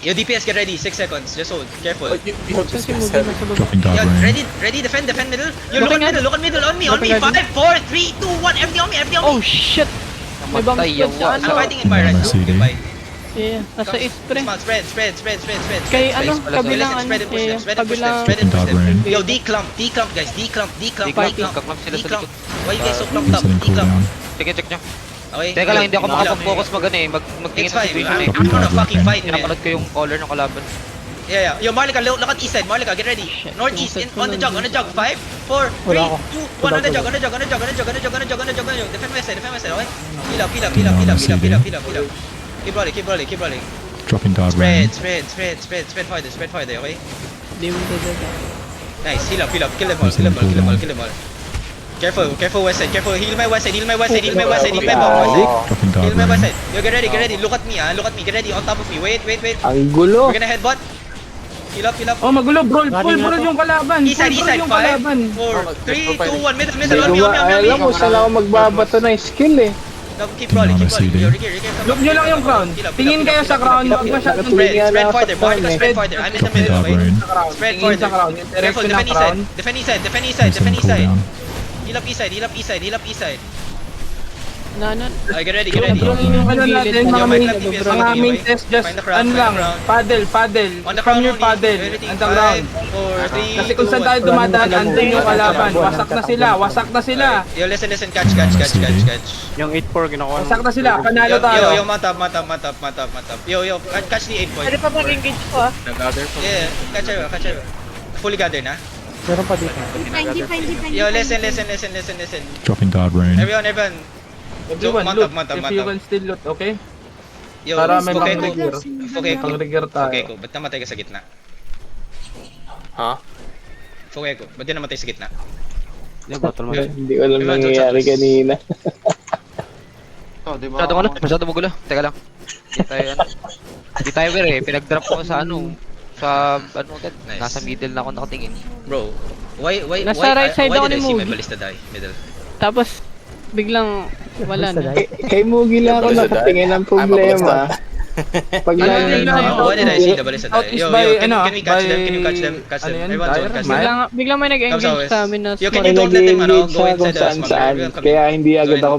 Yo, DPS, get ready. 6 seconds. Just hold. Careful. Dropping dart Yo, rain. ready, defend middle. Yo, look at middle, on me. 5, 4, 3, 2, 1. Everything on me. Oh shit! May bomb Namatay squad yung sa I'm ano. fighting in my right. CD. Goodbye. Yeah, nasa 8 pre. Come on, spread. Kay ano, Space pala, kabilang ano, Spread and push them, eh, spread and push them, kabilang... spread and push them. Rain. Yo, declump, guys. Declump. Kaklamp sila sa likod. Why you guys so clumped up? Resetting cooldown. Check nyo. Okay. Teka lang, hindi ako makapag-focus magtingin It's sa fine. situation eh. I'm gonna fucking fight, man. Pinapanood ko yung caller ng kalaban. Yeah. Yo, Marlica, look at east side. Marlica, get ready. Northeast, on the jog. 5, 4, 3, 2, 1. On the jog. Defend west side, okay? Heal up. Keep rolling. Dropping dart rain. Spread farther, okay? Di mo dito. Nice, heal up. Kill them all. Careful west side. Heal my west side. Heal my west side. Dropping Heal my dart west rain. side. Yo, get ready. Look at me, Get ready on top of me. Wait. Ang gulo. We're gonna headbutt. Heal up. Oh, magulo, full yung kalaban. East side. 5, 4, 3, 2, 1. Middle, Hindi ko alam kung saan ako magbabato ng skill eh. No, keep rolling. Yo, Ricky, Look nyo lang yung crown. Tingin kayo sa crown, wag masyadong Spread farther. Marlica, spread farther. I'm in the Dropping middle, dart okay? rain. Spread Tingin sa farther. crown. Yung Careful, direction ng crown. defend east side. Resetting cooldown. Heal up east side. Nanan. Okay, get ready. Yung ano natin, Yo, mga my main, club team is mga ready, main okay? test, just Find the crown, ano find lang, the crown. paddle. On the From crown your only. paddle, Everything. underground. 5, 4, 3, Kasi kung saan tayo dumadaan, andun yung kalaban. Wasak na sila. Yo, listen. Catch. Yung 8-4 ginawa. Wasak na sila, panalo tayo. Yo, mount up. Yo, catch the 8 point. Pwede pa mag-engage ko ah. Nag-gather pa. Yeah, catch her. Fully gather na. Meron pa dito. Yo, listen. Dropping dart rain. Everyone. Everyone, Mount loot. up. Everyone still loot, okay? Yo, Para may okay mga ko. trigger. Pang trigger tayo. Okay ko, ba't namatay ka sa gitna? Ha? Okay ko, ba't di namatay sa gitna? Hindi ko alam nangyayari kanina. Masyado magulo. Teka lang. Hindi tayo pinag-drop ko sa agad. Nice. Nasa middle na ako nakatingin. Bro, why Nasa right side why ako did I ni see my Mugi. ballista die? Middle. Tapos, biglang wala na. Kay Mugi lang ako nakatingin ng problema. Pag Why did I see the ballista die? Yo, by, can we catch by- them? Can you catch them? Catch ano them. yan, Everyone tire? catch them. Biglang may Comes nag-engage always. sa amin na Yo, can small. you don't let them, nag-engage go siya inside kung the saan small saan. area. Kaya hindi agad ako